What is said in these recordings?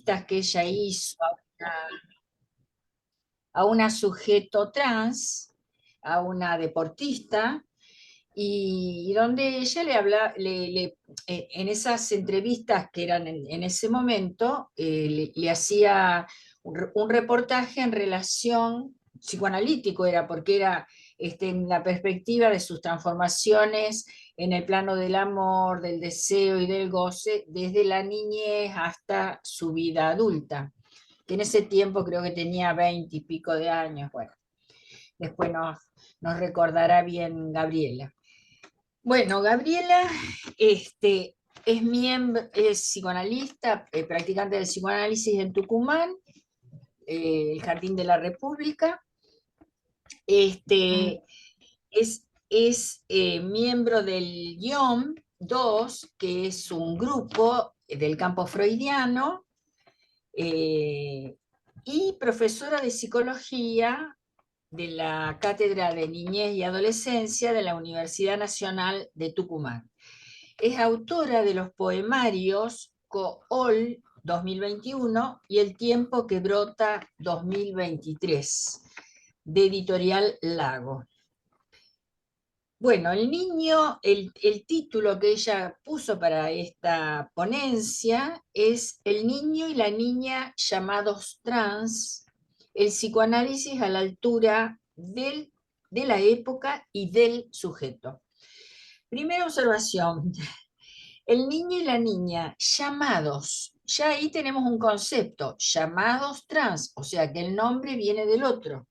entrevistas que ella hizo a una sujeto trans, a una deportista, y donde ella le habla, en esas entrevistas que eran en ese momento, le hacía un reportaje en relación, psicoanalítico era, porque era en la perspectiva de sus transformaciones en el plano del amor, del deseo y del goce, desde la niñez hasta su vida adulta, que en ese tiempo creo que tenía 20 y pico de años. Bueno, después nos recordará bien Gabriela. Bueno, Gabriela es psicoanalista, practicante del psicoanálisis en Tucumán, el Jardín de la República. Es miembro del GIOM 2, que es un grupo del campo freudiano, y profesora de psicología de la Cátedra de Niñez y Adolescencia de la Universidad Nacional de Tucumán. Es autora de los poemarios Cool 2021 y El tiempo que brota 2023, de Editorial Lago. Bueno, el título que ella puso para esta ponencia es El niño y la niña llamados trans, el psicoanálisis a la altura de la época y del sujeto. Primera observación, el niño y la niña llamados, ya ahí tenemos un concepto, llamados trans, o sea que el nombre viene del otro.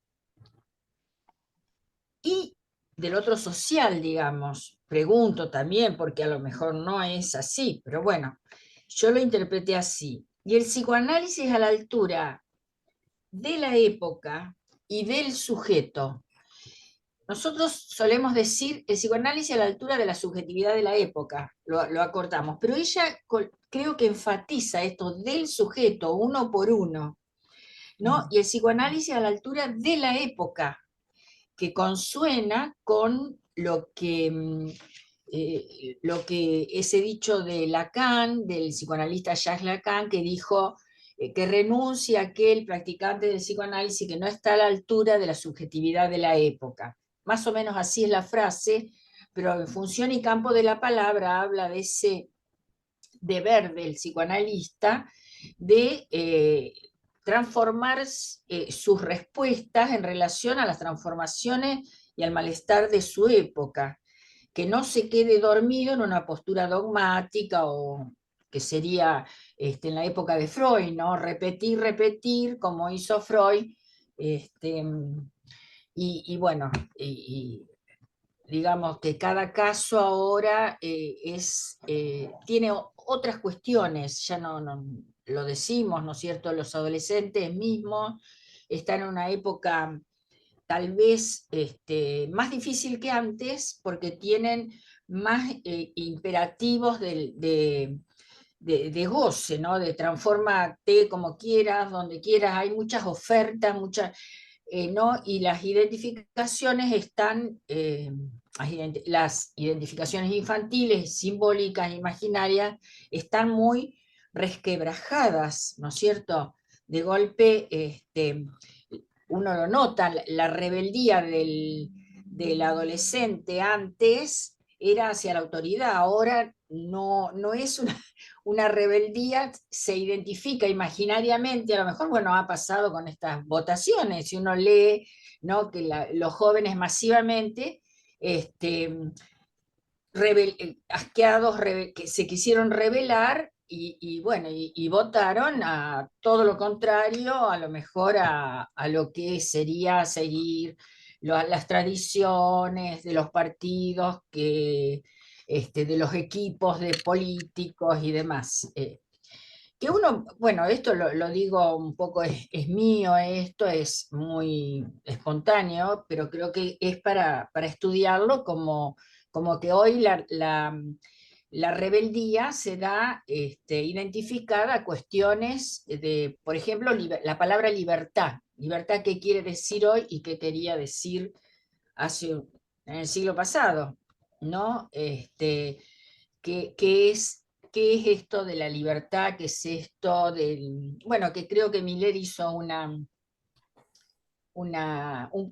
Y del otro social, digamos, pregunto también, porque a lo mejor no es así, pero bueno, yo lo interpreté así. Y el psicoanálisis a la altura de la época y del sujeto. Nosotros solemos decir el psicoanálisis a la altura de la subjetividad de la época, lo acortamos, pero ella creo que enfatiza esto del sujeto, uno por uno, ¿no? Y el psicoanálisis a la altura de la época, que consuena con lo que ese dicho de Lacan, del psicoanalista Jacques Lacan, que dijo que renuncia a aquel practicante del psicoanálisis que no está a la altura de la subjetividad de la época. Más o menos así es la frase, pero en función y campo de la palabra habla de ese deber del psicoanalista de transformar sus respuestas en relación a las transformaciones y al malestar de su época, que no se quede dormido en una postura dogmática o que sería en la época de Freud, ¿no? Repetir, repetir, como hizo Freud, este, y bueno, digamos que cada caso ahora tiene otras cuestiones, ya no lo decimos, ¿no es cierto? Los adolescentes mismos están en una época tal vez más difícil que antes, porque tienen más imperativos de goce, ¿no? De transfórmate como quieras, donde quieras, hay muchas ofertas, ¿no? Y las identificaciones están, las identificaciones infantiles, simbólicas, imaginarias, están muy resquebrajadas, ¿no es cierto? De golpe, uno lo nota, la rebeldía del adolescente antes era hacia la autoridad, ahora no es una rebeldía, se identifica imaginariamente, a lo mejor, bueno, ha pasado con estas votaciones, si uno lee, ¿no? Que los jóvenes masivamente, asqueados, que se quisieron rebelar y bueno, y votaron a todo lo contrario, a lo mejor a lo que sería seguir las tradiciones de los partidos, de los equipos de políticos y demás. Que uno, bueno, esto lo digo un poco, es mío, esto es muy espontáneo, pero creo que es para estudiarlo como que hoy la rebeldía se da identificada a cuestiones de, por ejemplo, la palabra libertad. Libertad, ¿qué quiere decir hoy y qué quería decir hace, en el siglo pasado? ¿No? Que qué es esto de la libertad, qué es esto del... Bueno, que creo que Miller hizo un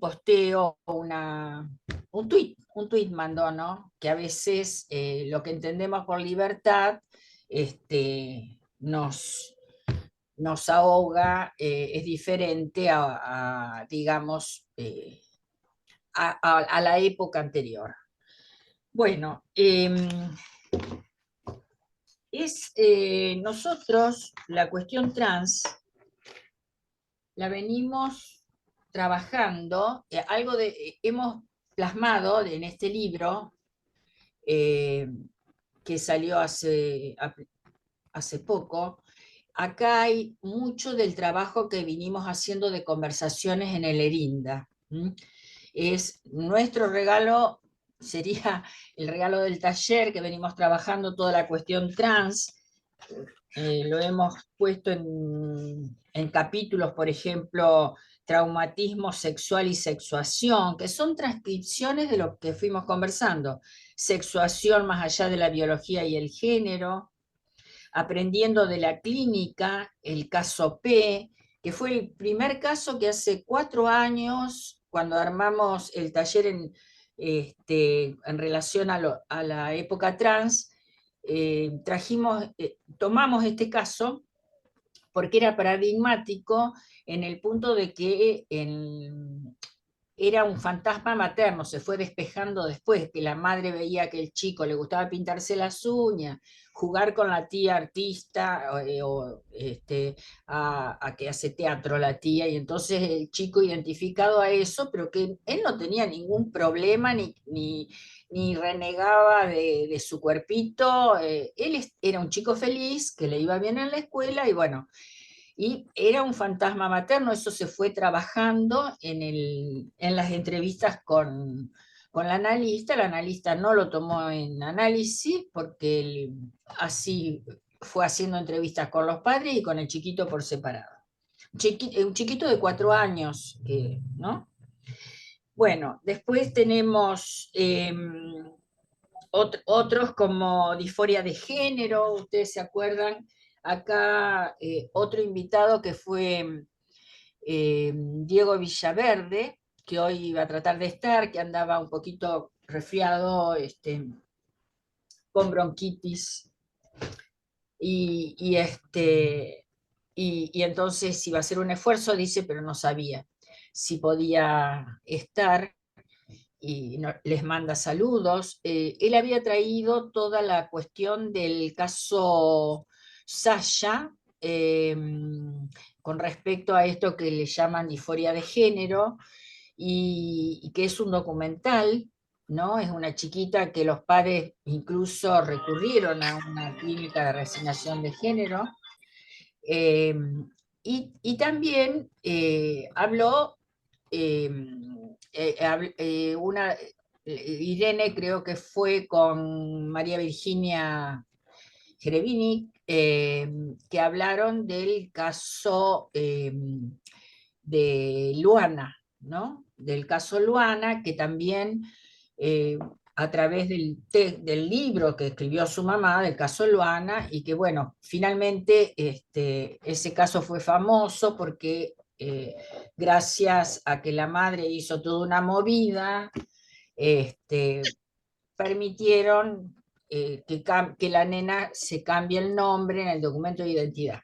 posteo, un tuit mandó, ¿no? Que a veces lo que entendemos por libertad nos ahoga, es diferente digamos, a la época anterior. Bueno, nosotros la cuestión trans la venimos trabajando, hemos plasmado en este libro eh, que salió hace poco. Acá hay mucho del trabajo que vinimos haciendo de conversaciones en el Erinda. Es nuestro regalo, sería el regalo del taller que venimos trabajando toda la cuestión trans. Lo hemos puesto en capítulos, por ejemplo, traumatismo sexual y sexuación, que son transcripciones de lo que fuimos conversando. Sexuación más allá de la biología y el género, aprendiendo de la clínica, el caso P, que fue el primer caso que hace 4 años, cuando armamos el taller en relación a la época trans, tomamos este caso porque era paradigmático en el punto de que era un fantasma materno, se fue despejando después, que la madre veía que el chico le gustaba pintarse las uñas, jugar con la tía artista, a que hace teatro la tía, y entonces el chico identificado a eso, pero que él no tenía ningún problema ni renegaba de su cuerpito, él era un chico feliz, que le iba bien en la escuela, y bueno, y era un fantasma materno, eso se fue trabajando en las entrevistas con la analista no lo tomó en análisis porque así fue haciendo entrevistas con los padres y con el chiquito por separado. Un chiquito de 4 años, ¿no? Bueno, después tenemos otros como disforia de género, ustedes se acuerdan, acá otro invitado que fue Diego Villaverde, que hoy iba a tratar de estar, que andaba un poquito resfriado, con bronquitis, y entonces iba a hacer un esfuerzo, dice, pero no sabía si podía estar, y les manda saludos. Él había traído toda la cuestión del caso Sasha, con respecto a esto que le llaman disforia de género, y que es un documental, ¿no? Es una chiquita que los padres incluso recurrieron a una clínica de reasignación de género. eh, y también habló eh, Irene, creo que fue con María Virginia Gerevini, que hablaron del caso de Luana, ¿no? Del caso Luana, que también eh, a través del libro que escribió su mamá, del caso Luana, y que bueno, finalmente ese caso fue famoso porque gracias a que la madre hizo toda una movida, permitieron que la nena se cambie el nombre en el documento de identidad.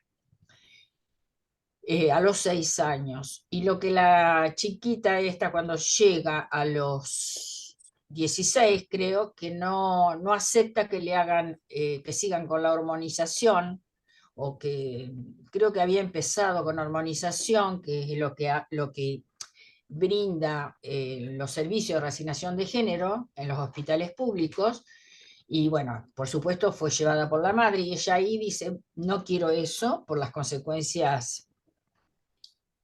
A los 6 años. Y lo que la chiquita esta cuando llega a los 16, creo que no acepta que le hagan, que sigan con la hormonización, o que creo que había empezado con hormonización, que es lo que brinda los servicios de reasignación de género en los hospitales públicos. Y bueno, por supuesto fue llevada por la madre, y ella ahí dice, no quiero eso por las consecuencias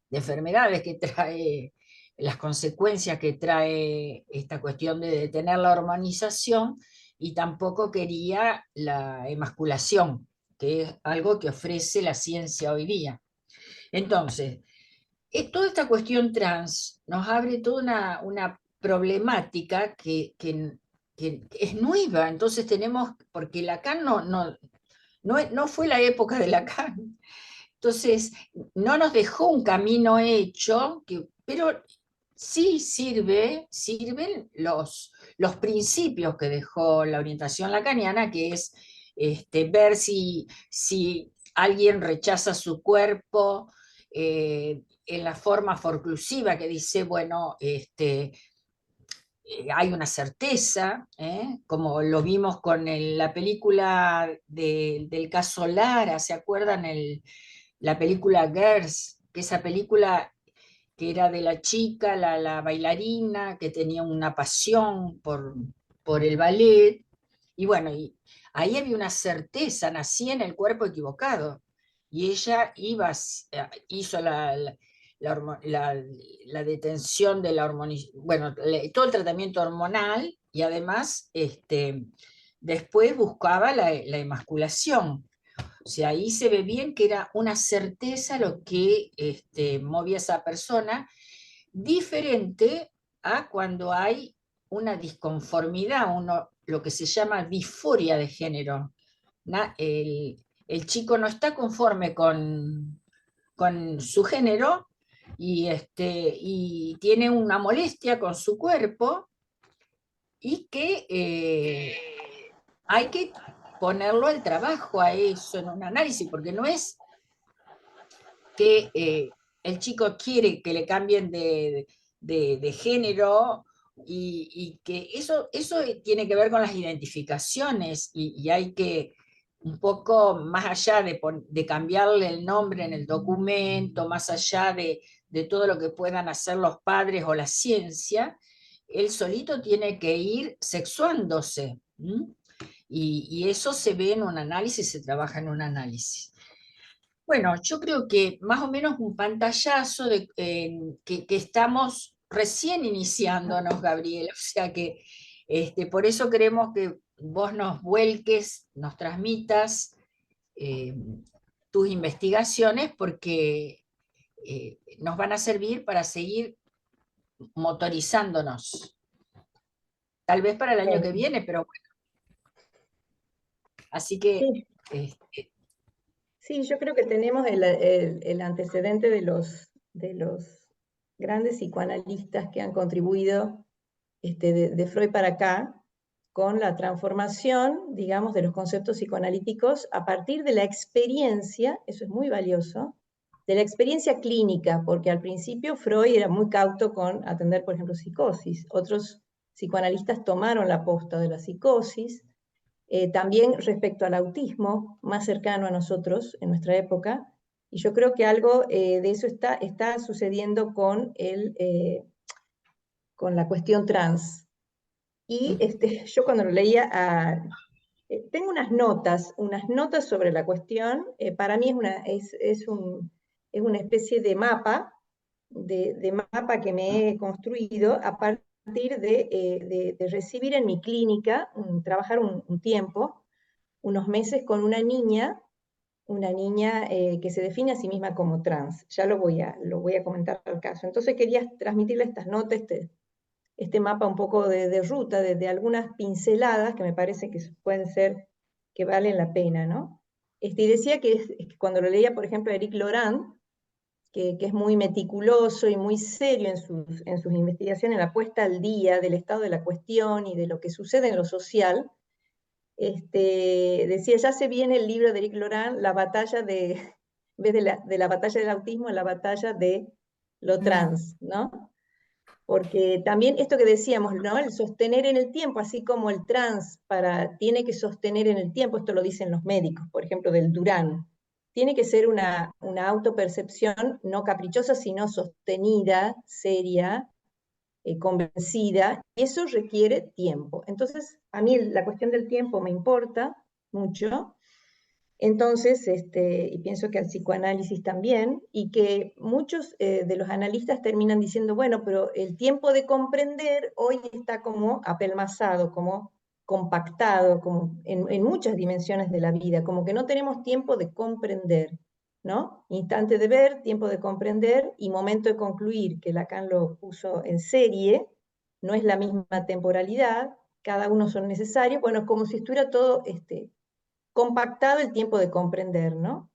de enfermedades que trae, las consecuencias que trae esta cuestión de detener la hormonización, y tampoco quería la emasculación, que es algo que ofrece la ciencia hoy día. Entonces, toda esta cuestión trans nos abre toda una problemática que es nueva, entonces tenemos, porque Lacan no fue la época de Lacan. Entonces, no nos dejó un camino hecho, pero sí sirven los principios que dejó la orientación lacaniana, que es ver si alguien rechaza su cuerpo en la forma forclusiva que dice, bueno, hay una certeza, como lo vimos con la película del caso Lara, ¿se acuerdan? La película Girls, que esa película que era de la chica, la bailarina, que tenía una pasión por el ballet, y bueno, ahí había una certeza, nacía en el cuerpo equivocado, y ella hizo la detención de la bueno, todo el tratamiento hormonal, y además después buscaba la emasculación. O sea, ahí se ve bien que era una certeza lo que movía a esa persona, diferente a cuando hay una disconformidad, lo que se llama disforia de género. El chico no está conforme con su género y tiene una molestia con su cuerpo y que hay que ponerlo al trabajo a eso en un análisis, porque no es que el chico quiere que le cambien de género y que eso tiene que ver con las identificaciones y hay que un poco más allá de cambiarle el nombre en el documento, más allá de todo lo que puedan hacer los padres o la ciencia, él solito tiene que ir sexuándose. Y eso se ve en un análisis, se trabaja en un análisis. Bueno, yo creo que más o menos un pantallazo que estamos recién iniciándonos, Gabriel. O sea que por eso queremos que vos nos vuelques, nos transmitas eh, tus investigaciones, porque nos van a servir para seguir motorizándonos. Tal vez para el año que viene, pero bueno. Así que Sí, este, sí, yo creo que tenemos el antecedente de los grandes psicoanalistas que han contribuido de Freud para acá, con la transformación, digamos, de los conceptos psicoanalíticos a partir de la experiencia, eso es muy valioso, de la experiencia clínica, porque al principio Freud era muy cauto con atender, por ejemplo, psicosis. Otros psicoanalistas tomaron la posta de la psicosis. También respecto al autismo, más cercano a nosotros en nuestra época, y yo creo que algo de eso está sucediendo con la cuestión trans. Y yo cuando lo leía, tengo unas notas sobre la cuestión. Para mí es una especie de mapa, de mapa que me he construido a partir de recibir en mi clínica, trabajar un tiempo, unos meses con una niña que se define a sí misma como trans. Ya lo voy a comentar al caso. Entonces quería transmitirle estas notas, este mapa un poco de ruta, de algunas pinceladas que me parece que pueden ser, que valen la pena, ¿no? Y decía que cuando lo leía, por ejemplo, a Eric Laurent, que es muy meticuloso y muy serio en sus investigaciones, en la puesta al día del estado de la cuestión y de lo que sucede en lo social, decía, ya se viene el libro de Eric Laurent, la batalla en vez de la batalla del autismo, la batalla de lo trans, ¿no? Porque también esto que decíamos, ¿no? El sostener en el tiempo, así como el trans tiene que sostener en el tiempo, esto lo dicen los médicos, por ejemplo, del Durán, tiene que ser una autopercepción no caprichosa, sino sostenida, seria, convencida, y eso requiere tiempo. Entonces, a mí la cuestión del tiempo me importa mucho, entonces, y pienso que al psicoanálisis también, y que muchos de los analistas terminan diciendo, bueno, pero el tiempo de comprender hoy está como apelmazado, como compactado, como en muchas dimensiones de la vida, como que no tenemos tiempo de comprender, ¿no? Instante de ver, tiempo de comprender y momento de concluir, que Lacan lo puso en serie, no es la misma temporalidad, cada uno son necesarios, bueno, como si estuviera todo compactado el tiempo de comprender, ¿no?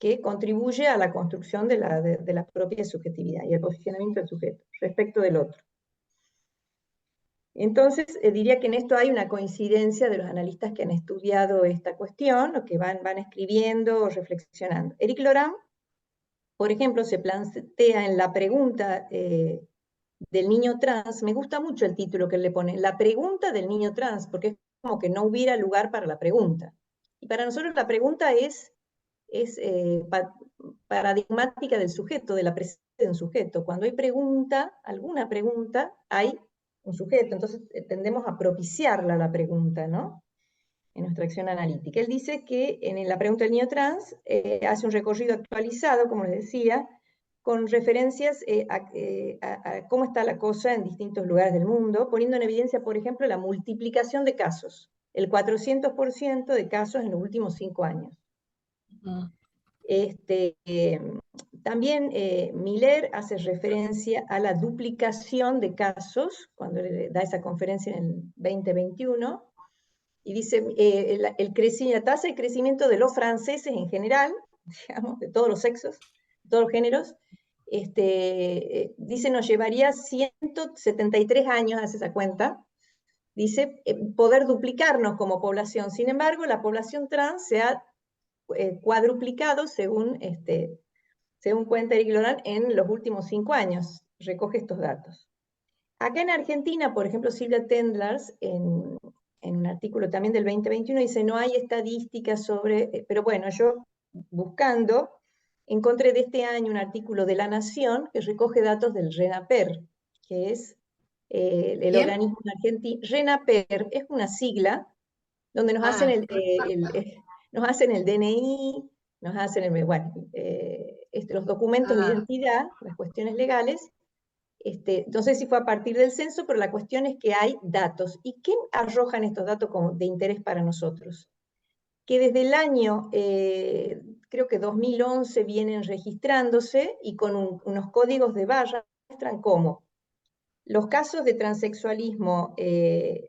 Que contribuye a la construcción de la propia subjetividad y el posicionamiento del sujeto respecto del otro. Entonces, diría que en esto hay una coincidencia de los analistas que han estudiado esta cuestión, o que van escribiendo o reflexionando. Éric Laurent, por ejemplo, se plantea en la pregunta del niño trans, me gusta mucho el título que él le pone, la pregunta del niño trans, porque es como que no hubiera lugar para la pregunta. Y para nosotros la pregunta es paradigmática del sujeto, de la presencia de un sujeto. Cuando hay pregunta, alguna pregunta, hay un sujeto, entonces tendemos a propiciarla la pregunta, ¿no? En nuestra acción analítica. Él dice que en la pregunta del niño trans hace un recorrido actualizado, como les decía, con referencias a cómo está la cosa en distintos lugares del mundo, poniendo en evidencia, por ejemplo, la multiplicación de casos, el 400% de casos en los últimos 5 años. También Miller hace referencia a la duplicación de casos, cuando le da esa conferencia en el 2021, y dice la tasa de crecimiento de los franceses en general, digamos, de todos los sexos, de todos los géneros, dice nos llevaría 173 años, hace esa cuenta, dice poder duplicarnos como población. Sin embargo, la población trans se ha cuadruplicado según cuenta Éric Laurent en los últimos 5 años, recoge estos datos. Acá en Argentina, por ejemplo, Silvia Tendlers, en un artículo también del 2021, dice, no hay estadísticas sobre, pero bueno, yo buscando, encontré de este año un artículo de La Nación que recoge datos del RENAPER, que es el organismo argentino. RENAPER es una sigla donde nos hacen nos hacen el DNI, nos hacen los documentos de identidad, las cuestiones legales. No sé si fue a partir del censo, pero la cuestión es que hay datos. ¿Y qué arrojan estos datos como de interés para nosotros? Que desde el año, creo que 2011, vienen registrándose y con unos códigos de barra muestran cómo los casos de transexualismo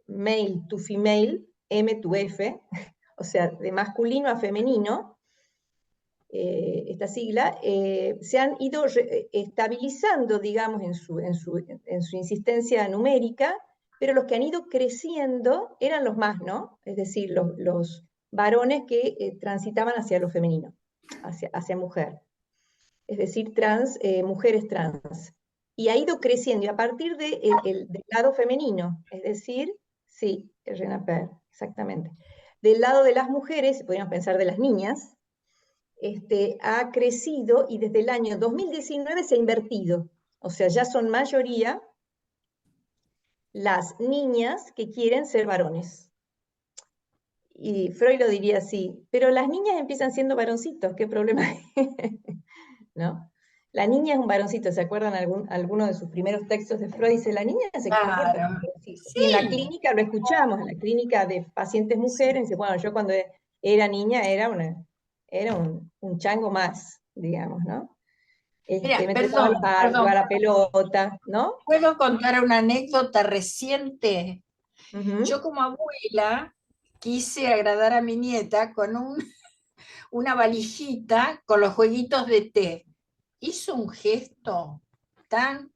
male to female, M to F, o sea, de masculino a femenino, esta sigla, se han ido estabilizando, digamos, en su insistencia numérica, pero los que han ido creciendo eran los más, ¿no? Es decir, los varones que transitaban hacia lo femenino, hacia mujer. Es decir, mujeres trans. Y ha ido creciendo, y a partir del lado femenino, es decir, sí, RENAPER, exactamente. Del lado de las mujeres, podríamos pensar de las niñas, ha crecido y desde el año 2019 se ha invertido. O sea, ya son mayoría las niñas que quieren ser varones. Y Freud lo diría así, pero las niñas empiezan siendo varoncitos, ¿qué problema hay? ¿No? La niña es un varoncito, ¿se acuerdan alguno de sus primeros textos de Freud? Dice, la niña se comporta como un varoncito. Sí. Y en la clínica lo escuchamos, en la clínica de pacientes mujeres, dice, bueno, yo cuando era niña era un chango más, digamos, ¿no? Mira, Me tocaba perdón, al parque, jugar a la pelota, ¿no? ¿puedo contar una anécdota reciente? Ujú. Yo como abuela quise agradar a mi nieta con una valijita con los jueguitos de té. Hizo un gesto tan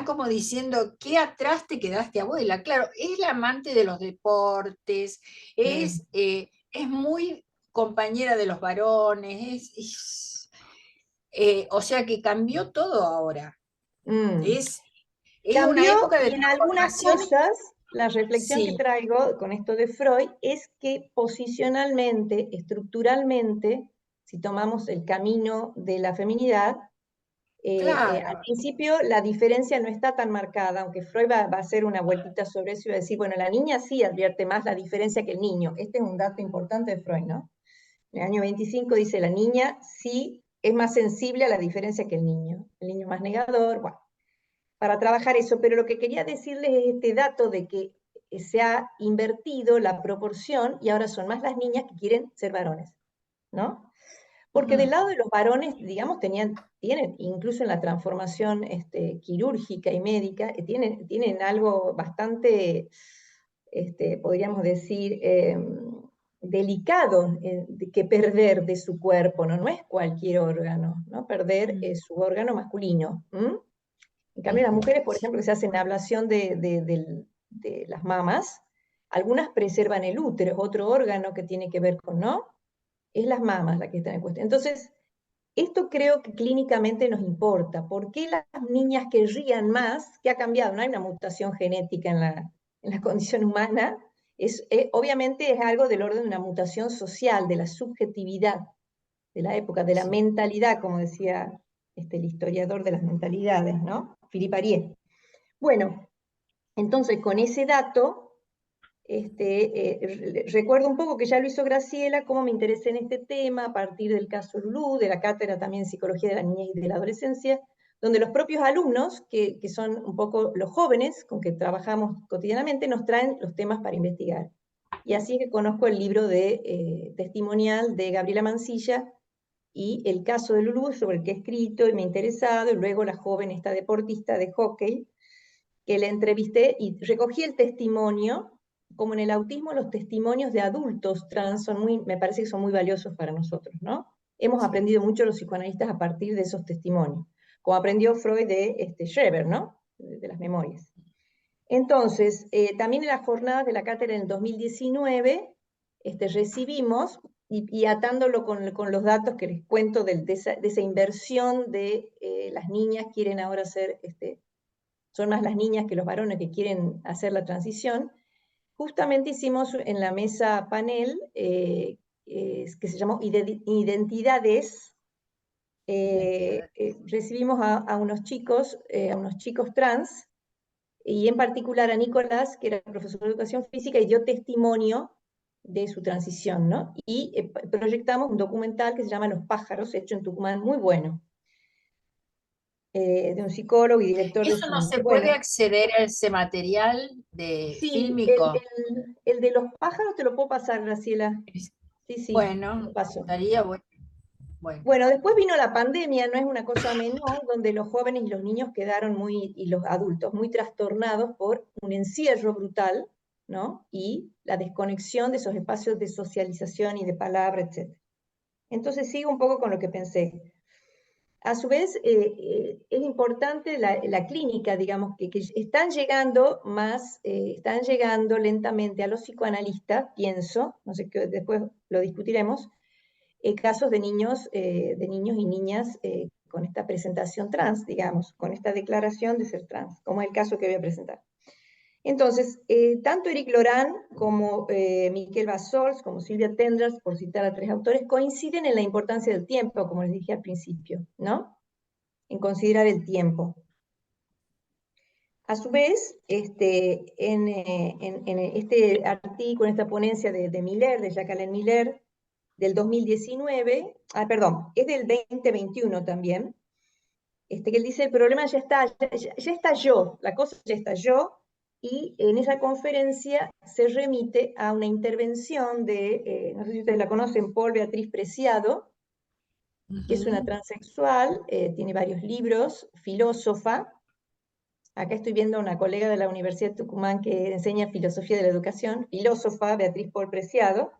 como diciendo, ¿qué atrás te quedaste, abuela? Claro, es la amante de los deportes, es muy compañera de los varones, o sea que cambió todo ahora. Mm. Es, es una Cambió, época de y en algunas transformación. cosas, la reflexión que Sí, traigo con esto de Freud es que posicionalmente, estructuralmente, si tomamos el camino de la feminidad, al claro. principio la diferencia no está tan marcada, aunque Freud va a hacer una vueltita sobre eso y va a decir, bueno, la niña sí advierte más la diferencia que el niño. Este es un dato importante de Freud, ¿no? En el año 25 dice, la niña sí es más sensible a la diferencia que el niño más negador, bueno, para trabajar eso, pero lo que quería decirles es este dato de que se ha invertido la proporción y ahora son más las niñas que quieren ser varones, ¿no? Porque del lado de los varones, digamos, tienen, incluso en la transformación quirúrgica y médica, tienen algo bastante, podríamos decir, delicado que perder de su cuerpo, ¿no? No es cualquier órgano, ¿no? Perder su órgano masculino. En cambio, las mujeres, por ejemplo, que se hacen ablación de las mamas, algunas preservan el útero, es otro órgano que tiene que ver con, ¿no? Es las mamas la que están en cuestión. Entonces, esto creo que clínicamente nos importa. ¿Por qué las niñas querrían más? ¿Qué ha cambiado? No hay una mutación genética en la condición humana. Obviamente es algo del orden de una mutación social, de la subjetividad de la época, de la Sí. mentalidad, como decía el historiador de las mentalidades, ¿no? Philippe Arié. Bueno, entonces con ese dato recuerdo un poco que ya lo hizo Graciela, cómo me interesé en este tema a partir del caso Lulú, de la cátedra también en Psicología de la Niñez y de la Adolescencia, donde los propios alumnos, que son un poco los jóvenes con que trabajamos cotidianamente, nos traen los temas para investigar. Y así es que conozco el libro de testimonial de Gabriela Mancilla y el caso de Lulú, sobre el que he escrito y me he interesado, y luego la joven, esta deportista de hockey, que la entrevisté y recogí el testimonio. Como en el autismo, los testimonios de adultos trans son me parece que son muy valiosos para nosotros, ¿no? Hemos Sí. aprendido mucho los psicoanalistas a partir de esos testimonios, como aprendió Freud de Schreber, ¿no? De las memorias. Entonces, también en las jornadas de la cátedra en el 2019, recibimos, y atándolo con los datos que les cuento de esa inversión de las niñas quieren ahora ser son más las niñas que los varones que quieren hacer la transición, justamente hicimos en la mesa panel, que se llamó Identidades, recibimos a unos chicos trans, y en particular a Nicolás, que era profesor de educación física, y dio testimonio de su transición, ¿no? Y proyectamos un documental que se llama Los pájaros, hecho en Tucumán, muy bueno, de un psicólogo y director de ¿Eso no cine. se puede Bueno, acceder a ese material de sí, fílmico? el de los pájaros te lo puedo pasar, Graciela. Es- Sí, sí, te Bueno, lo paso. estaría bueno. Bueno, Bueno, después vino la pandemia, no es una cosa menor, donde los jóvenes y los niños quedaron y los adultos, muy trastornados por un encierro brutal, ¿no? Y la desconexión de esos espacios de socialización y de palabra, etc. Entonces sigo un poco con lo que pensé. A su vez, es importante la clínica, digamos, que están llegando lentamente a los psicoanalistas, pienso, no sé, que después lo discutiremos, casos de niños y niñas con esta presentación trans, digamos, con esta declaración de ser trans, como el caso que voy a presentar. Entonces, tanto Eric Lorán como Miquel Bassols, como Silvia Tendras, por citar a tres autores, coinciden en la importancia del tiempo, como les dije al principio, ¿no? En considerar el tiempo. A su vez, en este artículo, en esta ponencia de Miller, de Jacqueline Miller, del 2019, perdón, es del 2021 también, que él dice, el problema ya estalló, la cosa ya estalló, y en esa conferencia se remite a una intervención no sé si ustedes la conocen, Paul Beatriz Preciado, que es una ujú. transexual, tiene varios libros, filósofa. Acá estoy viendo a una colega de la Universidad de Tucumán que enseña filosofía de la educación, filósofa Beatriz Paul Preciado,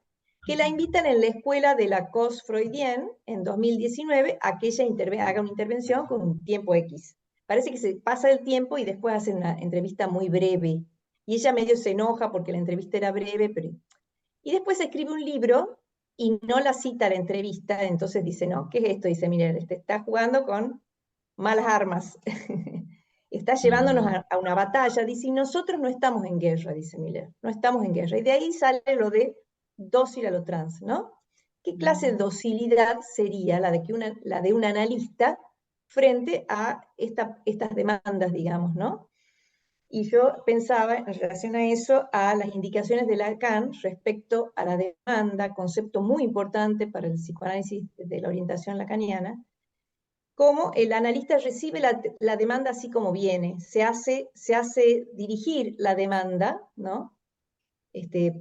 que la invitan en la escuela de la COS Freudienne en 2019 a que ella haga una intervención con un tiempo X. Parece que se pasa el tiempo y después hace una entrevista muy breve. Y ella medio se enoja porque la entrevista era breve, y después escribe un libro y no la cita la entrevista, entonces dice, no, ¿qué es esto? Dice, mire, está jugando con malas armas. Está llevándonos Mm, a una batalla, dice, y nosotros no estamos en guerra, dice Miller, no estamos en guerra. Y de ahí sale lo de dócil a lo trans, ¿no? ¿Qué clase de mm. docilidad sería la de un analista frente a estas demandas, digamos, ¿no? Y yo pensaba en relación a eso, a las indicaciones de Lacan respecto a la demanda, concepto muy importante para el psicoanálisis de la orientación lacaniana, cómo el analista recibe la demanda así como viene, se hace dirigir la demanda, ¿no?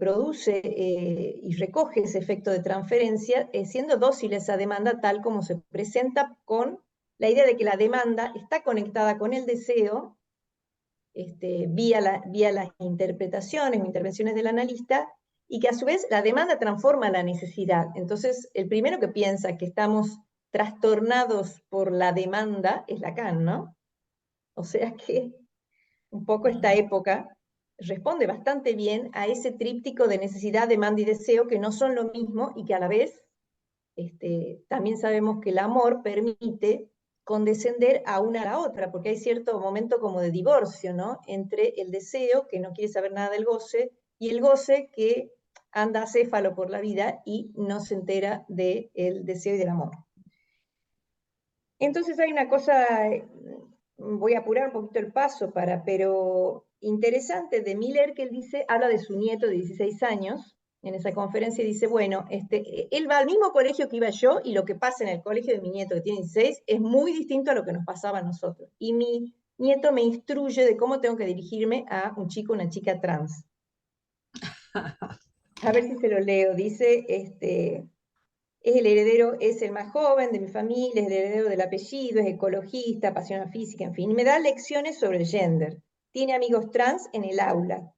Produce y recoge ese efecto de transferencia, siendo dócil esa demanda tal como se presenta, con la idea de que la demanda está conectada con el deseo, vía las interpretaciones o intervenciones del analista, y que a su vez la demanda transforma la necesidad. Entonces, el primero que piensa que estamos trastornados por la demanda es Lacan, ¿no? O sea que un poco esta época responde bastante bien a ese tríptico de necesidad, demanda y deseo, que no son lo mismo y que a la vez también sabemos que el amor permite condescender a una a la otra, porque hay cierto momento como de divorcio, ¿no? Entre el deseo, que no quiere saber nada del goce, y el goce, que anda acéfalo por la vida y no se entera del deseo y del amor. Entonces hay una cosa, voy a apurar un poquito el paso, pero interesante de Miller, que él dice, habla de su nieto de 16 años, en esa conferencia dice, bueno, él va al mismo colegio que iba yo, y lo que pasa en el colegio de mi nieto, que tiene 16, es muy distinto a lo que nos pasaba a nosotros. Y mi nieto me instruye de cómo tengo que dirigirme a un chico o una chica trans. A ver si se lo leo. Dice, es el heredero, es el más joven de mi familia, es el heredero del apellido, es ecologista, apasiona física, en fin, y me da lecciones sobre el gender. Tiene amigos trans en el aula.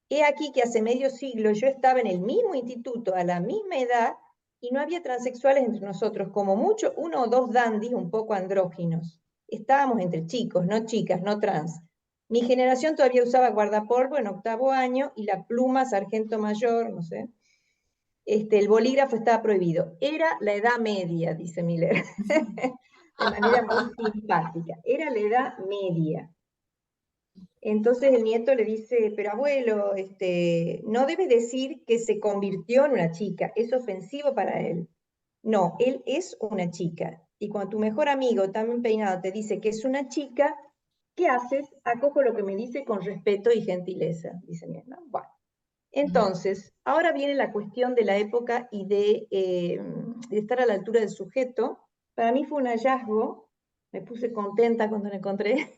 He aquí que hace medio siglo yo estaba en el mismo instituto, a la misma edad, y no había transexuales entre nosotros, como mucho uno o dos dandis un poco andróginos. Estábamos entre chicos, no chicas, no trans. Mi generación todavía usaba guardapolvo en 8º año y la pluma sargento mayor, no sé. El bolígrafo estaba prohibido. Era la edad media, dice Miller, de manera muy simpática. Era la edad media. Entonces el nieto le dice, pero abuelo, no debe decir que se convirtió en una chica, es ofensivo para él. No, él es una chica. Y cuando tu mejor amigo, también peinado, te dice que es una chica, ¿qué haces? Acojo lo que me dice con respeto y gentileza, dice mi hermano. Bueno. Entonces, ahora viene la cuestión de la época y de estar a la altura del sujeto. Para mí fue un hallazgo, me puse contenta cuando lo encontré,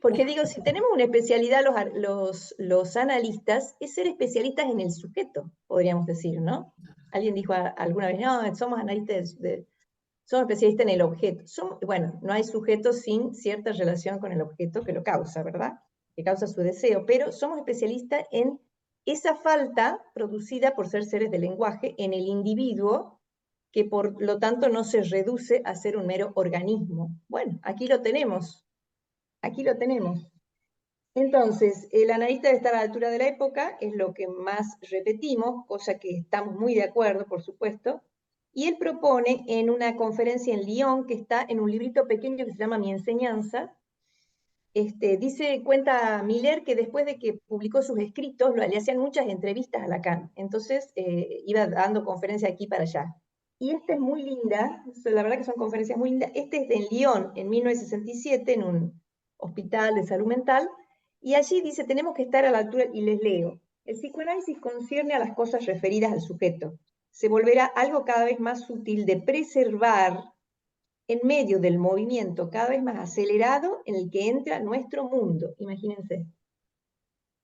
porque digo, si tenemos una especialidad los analistas, es ser especialistas en el sujeto, podríamos decir, ¿no? Alguien dijo alguna vez, no, somos analistas, somos especialistas en el objeto. Bueno, no hay sujeto sin cierta relación con el objeto que lo causa, ¿verdad? Que causa su deseo, pero somos especialistas en esa falta producida por ser seres de lenguaje en el individuo, que por lo tanto no se reduce a ser un mero organismo. Bueno, aquí lo tenemos, aquí lo tenemos. Entonces, el analista debe estar a la altura de la época, es lo que más repetimos, cosa que estamos muy de acuerdo, por supuesto, y él propone en una conferencia en Lyon, que está en un librito pequeño que se llama Mi Enseñanza, cuenta Miller que después de que publicó sus escritos, le hacían muchas entrevistas a Lacan, entonces iba dando conferencias aquí para allá. Y esta es muy linda, la verdad que son conferencias muy lindas. Este es de Lyon, en 1967, en un hospital de salud mental, y allí dice, tenemos que estar a la altura, y les leo, el psicoanálisis concierne a las cosas referidas al sujeto. Se volverá algo cada vez más sutil de preservar en medio del movimiento cada vez más acelerado en el que entra nuestro mundo, imagínense,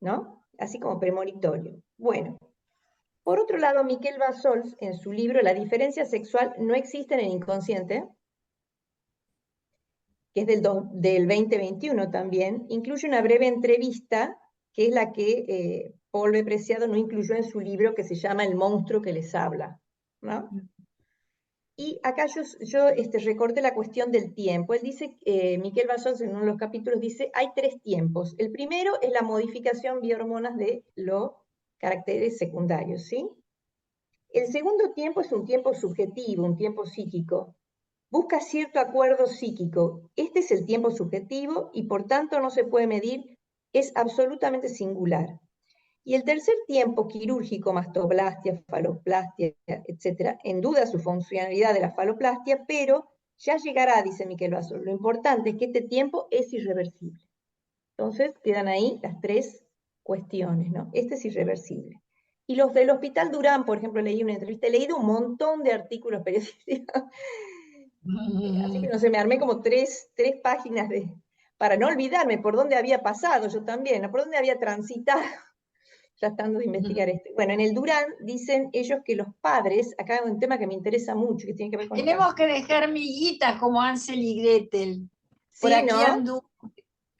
¿no? Así como premonitorio. Bueno, por otro lado, Miquel Bassols, en su libro La diferencia sexual no existe en el inconsciente, que es del 2021 también, incluye una breve entrevista, que es la que Paul B. Preciado no incluyó en su libro, que se llama El monstruo que les habla, ¿no? Y acá yo recorté la cuestión del tiempo. Él dice, Miquel Bassols en uno de los capítulos dice, hay 3 tiempos. El primero es la modificación biohormonas de los caracteres secundarios, ¿sí? El segundo tiempo es un tiempo subjetivo, un tiempo psíquico. Busca cierto acuerdo psíquico. Este es el tiempo subjetivo y por tanto no se puede medir, es absolutamente singular. Y el tercer tiempo quirúrgico, mastoplastia, faloplastia, etc., en duda su funcionalidad de la faloplastia, pero ya llegará, dice Miquel Bassols. Lo importante es que este tiempo es irreversible. Entonces quedan ahí las 3 cuestiones, ¿no? Este es irreversible. Y los del Hospital Durán, por ejemplo, leí una entrevista, he leído un montón de artículos periodísticos, así que no sé, me armé como 3 páginas para no olvidarme por dónde había pasado yo también, ¿no? Por dónde había transitado tratando de investigar esto. Bueno, en el Durán dicen ellos que los padres, acá hay un tema que me interesa mucho, que tiene que ver con Tenemos que dejar miguitas como Hansel y Gretel. Por Sí, aquí ¿no? anduvo.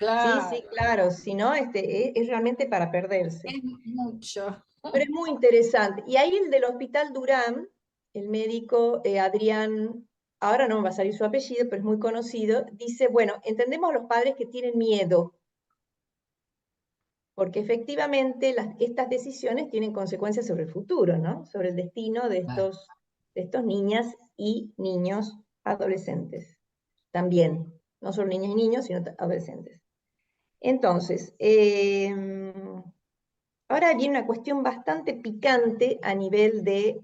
Sí, claro, sí, claro, si no, es realmente para perderse. es mucho. Pero es muy interesante. Y ahí el del Hospital Durán, el médico Adrián, ahora no me va a salir su apellido, pero es muy conocido, dice, bueno, entendemos a los padres que tienen miedo, porque efectivamente estas decisiones tienen consecuencias sobre el futuro, ¿no? Sobre el destino Claro. de estos niñas y niños adolescentes. También, no solo niñas y niños, sino adolescentes. Entonces, ahora viene una cuestión bastante picante a nivel de,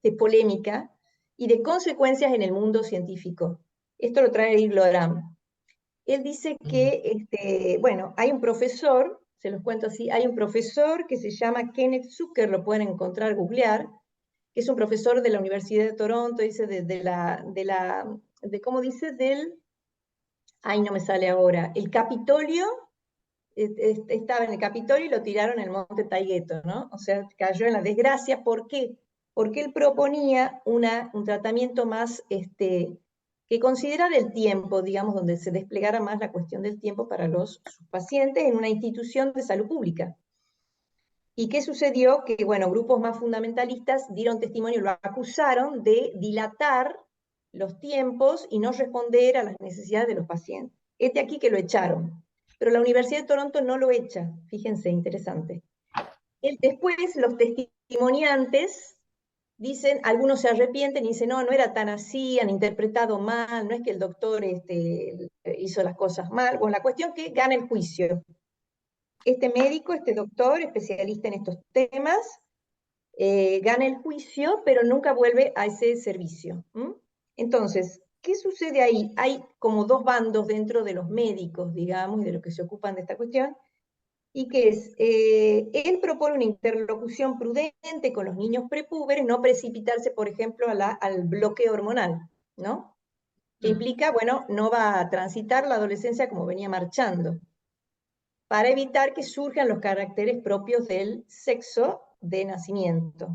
de polémica y de consecuencias en el mundo científico. Esto lo trae Eric Loram. Él dice Mm, que, bueno, hay un profesor, se los cuento así, hay un profesor que se llama Kenneth Zucker, lo pueden encontrar, googlear, que es un profesor de la Universidad de Toronto, dice, ¿cómo dice? Ay, no me sale ahora, el Capitolio, estaba en el Capitolio y lo tiraron en el Monte Taigueto, ¿no? O sea, cayó en la desgracia. ¿Por qué? Porque él proponía un tratamiento más, que considerara el tiempo, digamos, donde se desplegara más la cuestión del tiempo para sus pacientes en una institución de salud pública. ¿Y qué sucedió? Que, bueno, grupos más fundamentalistas dieron testimonio, lo acusaron de dilatar los tiempos y no responder a las necesidades de los pacientes. Este aquí que lo echaron, pero la Universidad de Toronto no lo echa, fíjense, interesante. Después los testimoniantes dicen, algunos se arrepienten y dicen, no, no era tan así, han interpretado mal, no es que el doctor hizo las cosas mal. Bueno, la cuestión es que gana el juicio. Este médico, este doctor, especialista en estos temas, gana el juicio, pero nunca vuelve a ese servicio. Entonces, ¿qué sucede ahí? Hay como dos bandos dentro de los médicos, digamos, y de los que se ocupan de esta cuestión, y que es, él propone una interlocución prudente con los niños prepúberes, no precipitarse, por ejemplo, al bloqueo hormonal, ¿no? Que mm, implica, bueno, no va a transitar la adolescencia como venía marchando, para evitar que surjan los caracteres propios del sexo de nacimiento.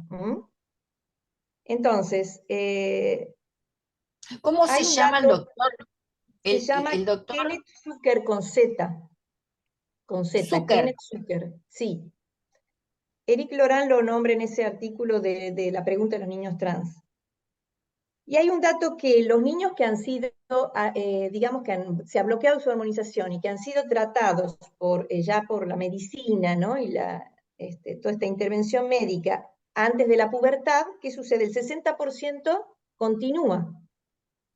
Entonces, ¿Cómo se hay un llama el dato, doctor? se llama El doctor Kenneth Zucker con Z, Zucker. Kenneth Zucker, sí. Eric Loran lo nombra en ese artículo de la pregunta de los niños trans. Y hay un dato que los niños que han sido, digamos que se ha bloqueado su hormonización y que han sido tratados ya por la medicina, ¿no? Y toda esta intervención médica antes de la pubertad, ¿qué sucede? El 60% continúa.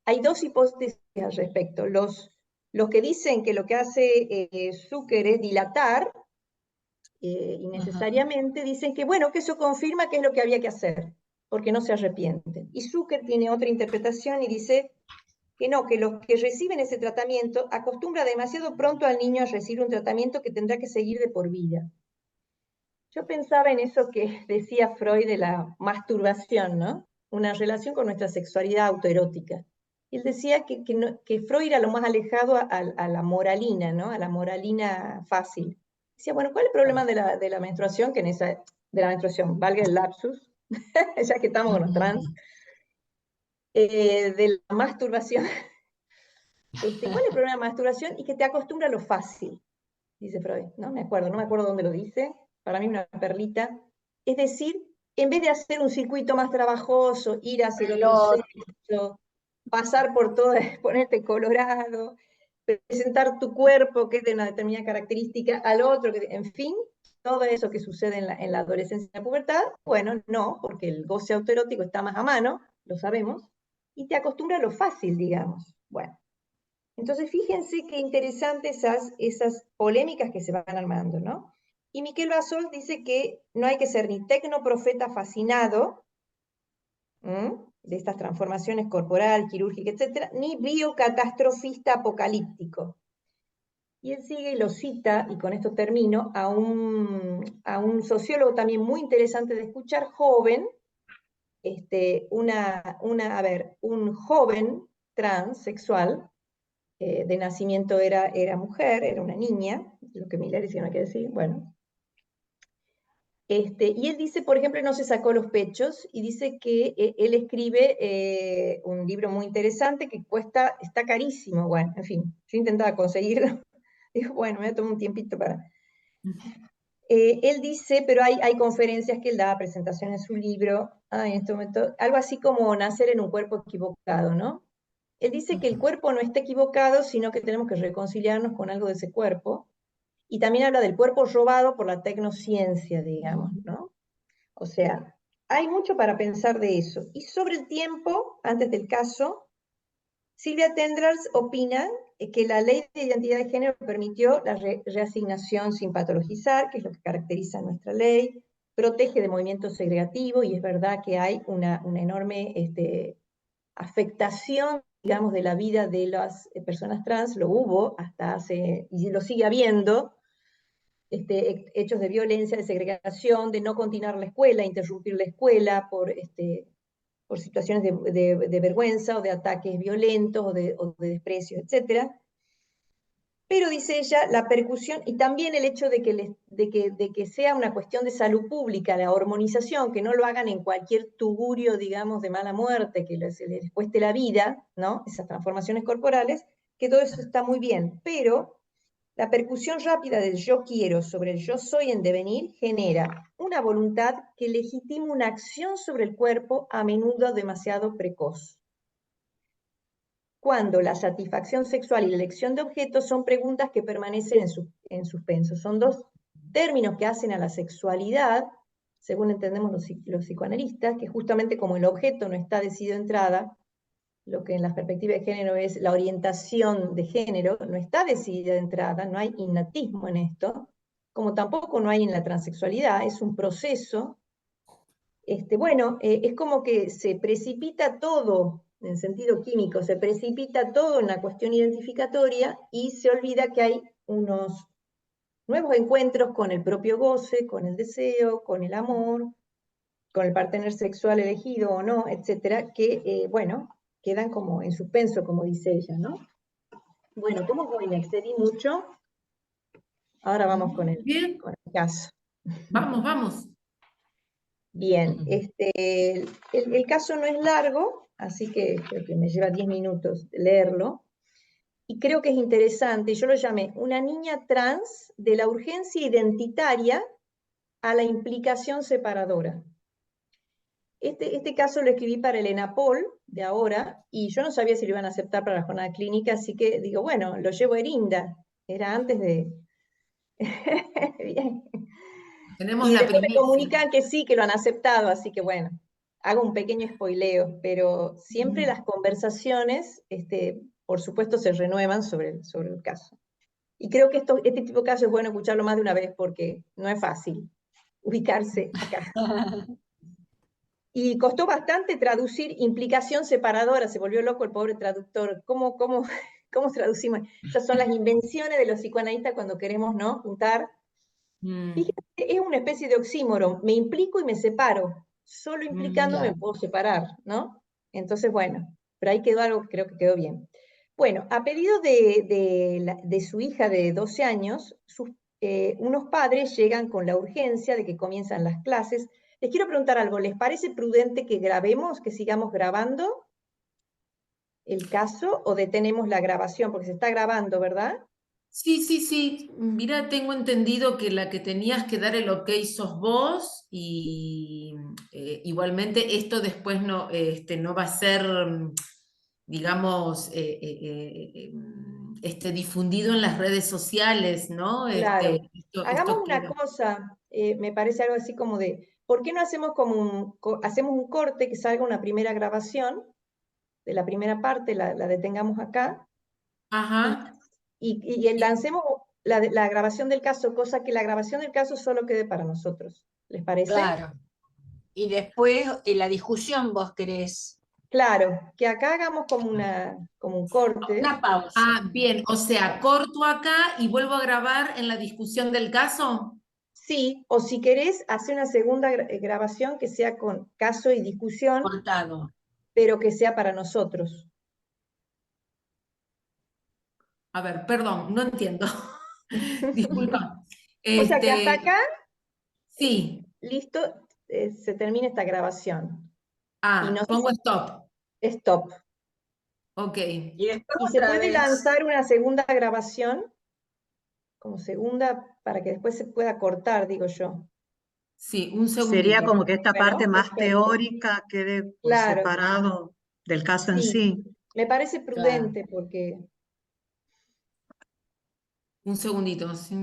Hay dos hipótesis al respecto. Los que dicen que lo que hace Zucker es dilatar, Ujú. innecesariamente, dicen que bueno, que eso confirma que es lo que había que hacer, porque no se arrepienten. Y Zucker tiene otra interpretación y dice que no, que los que reciben ese tratamiento acostumbra demasiado pronto al niño a recibir un tratamiento que tendrá que seguir de por vida. Yo pensaba en eso que decía Freud de la masturbación, ¿no? Una relación con nuestra sexualidad autoerótica. Él decía que Freud era lo más alejado a la moralina, ¿no? A la moralina fácil. Decía, bueno, ¿cuál es el problema de la menstruación? De la menstruación, valga el lapsus, ya que estamos con los trans, de la masturbación. ¿Cuál es el problema de la masturbación? Y que te acostumbra a lo fácil, dice Freud. No me acuerdo dónde lo dice. Para mí una perlita. Es decir, en vez de hacer un circuito más trabajoso, ir hacia el otro Lo- sexo, pasar por todo, ponerte colorado, presentar tu cuerpo, que es de una determinada característica, al otro, en fin, todo eso que sucede en la adolescencia y la pubertad, bueno, no, porque el goce autoerótico está más a mano, lo sabemos, y te acostumbra a lo fácil, digamos. Bueno, entonces fíjense qué interesantes esas polémicas que se van armando, ¿no? Y Miquel Basol dice que no hay que ser ni tecnoprofeta fascinado, de estas transformaciones corporal, quirúrgica, etcétera, ni biocatastrofista apocalíptico. Y él sigue y lo cita, y con esto termino, a un sociólogo también muy interesante de escuchar, joven, un joven transexual, de nacimiento era mujer, era una niña, lo que Miller decía, no hay que decir, bueno. Y él dice, por ejemplo, no se sacó los pechos, y dice que él escribe un libro muy interesante que está carísimo, bueno, en fin, yo intentaba conseguirlo, Bueno, me voy a tomar un tiempito para... él dice, pero hay conferencias que él da, presentaciones en su libro, en este momento, algo así como nacer en un cuerpo equivocado, ¿no? Él dice que el cuerpo no está equivocado, sino que tenemos que reconciliarnos con algo de ese cuerpo. Y también habla del cuerpo robado por la tecnociencia, digamos, ¿no? O sea, hay mucho para pensar de eso. Y sobre el tiempo, antes del caso, Silvia Tendrals opina que la ley de identidad de género permitió la reasignación sin patologizar, que es lo que caracteriza nuestra ley, protege de movimientos segregativos, y es verdad que hay una enorme afectación, digamos, de la vida de las personas trans, lo hubo hasta hace, y lo sigue habiendo, hechos de violencia, de segregación, de no continuar la escuela, interrumpir la escuela por situaciones de vergüenza o de ataques violentos o de desprecio, etc. Pero dice ella, la percusión y también el hecho de que sea una cuestión de salud pública, la hormonización, que no lo hagan en cualquier tugurio, digamos, de mala muerte, que les cueste la vida, ¿no? Esas transformaciones corporales, que todo eso está muy bien, pero la percusión rápida del yo quiero sobre el yo soy en devenir genera una voluntad que legitima una acción sobre el cuerpo a menudo demasiado precoz. Cuando la satisfacción sexual y la elección de objetos son preguntas que permanecen en suspenso. Son dos términos que hacen a la sexualidad, según entendemos los psicoanalistas, que justamente como el objeto no está decidido de entrada, lo que en la perspectiva de género es la orientación de género, no está decidida de entrada, no hay innatismo en esto, como tampoco no hay en la transexualidad, es un proceso. Bueno, es como que se precipita todo, en sentido químico, se precipita todo en la cuestión identificatoria y se olvida que hay unos nuevos encuentros con el propio goce, con el deseo, con el amor, con el partener sexual elegido o no, etcétera, que, bueno, quedan como en suspenso, como dice ella, ¿no? Bueno, ¿cómo voy? Me excedí mucho. Ahora vamos con Bien, con el caso. vamos, vamos. Bien, el caso no es largo, así que creo que me lleva 10 minutos leerlo. Y creo que es interesante, yo lo llamé una niña trans de la urgencia identitaria a la implicación separadora. Este caso lo escribí para el ENAPOL de ahora, y yo no sabía si lo iban a aceptar para la jornada clínica, así que digo, bueno, lo llevo a Erinda. Era antes de... Bien. Tenemos Y la después me primicia. comunican que sí, que lo han aceptado, así que bueno, hago un pequeño spoileo, pero siempre las conversaciones, por supuesto, se renuevan sobre el caso. Y creo que este tipo de casos es bueno escucharlo más de una vez porque no es fácil ubicarse acá. Y costó bastante traducir implicación separadora, se volvió loco el pobre traductor. ¿Cómo traducimos? Esas son las invenciones de los psicoanalistas cuando queremos, ¿no?, juntar. Mm, Fíjate, es una especie de oxímoron, me implico y me separo. Solo implicando me Claro. puedo separar, ¿no? Entonces, bueno, pero ahí quedó algo que creo que quedó bien. Bueno, a pedido de su hija de 12 años, unos padres llegan con la urgencia de que comienzan las clases. Les quiero preguntar algo, ¿les parece prudente que grabemos, que sigamos grabando el caso o detenemos la grabación? Porque se está grabando, ¿verdad? Sí, sí, sí. Mira, tengo entendido que la que tenías que dar el ok sos vos y igualmente esto después no, no va a ser, digamos, difundido en las redes sociales, ¿no? Claro. Hagamos Esto una queda. cosa, me parece algo así como de, ¿por qué no hacemos como hacemos un corte que salga una primera grabación de la primera parte, la detengamos acá, y, Ajá. y lancemos la grabación del caso, cosa que la grabación del caso solo quede para nosotros. ¿Les parece? Claro. Y después la discusión vos querés. Claro, que acá hagamos como un corte. Una pausa. Ah, bien, o sea, corto acá y vuelvo a grabar en la discusión del caso. Sí, o si querés, hacer una segunda grabación que sea con caso y discusión, Cortado. pero que sea para nosotros. A ver, perdón, no entiendo. Disculpa. O sea que hasta acá, Sí. listo, se termina esta grabación. Y Ah, no sé pongo si stop. stop. Ok. Y después Y se otra puede vez. lanzar una segunda grabación como segunda para que después se pueda cortar, digo yo. Sí, un Sería segundito. como que esta Bueno, parte más perfecto. teórica quede por Claro, separado del caso en sí. sí. Me parece Claro. prudente porque Un segundito, sí.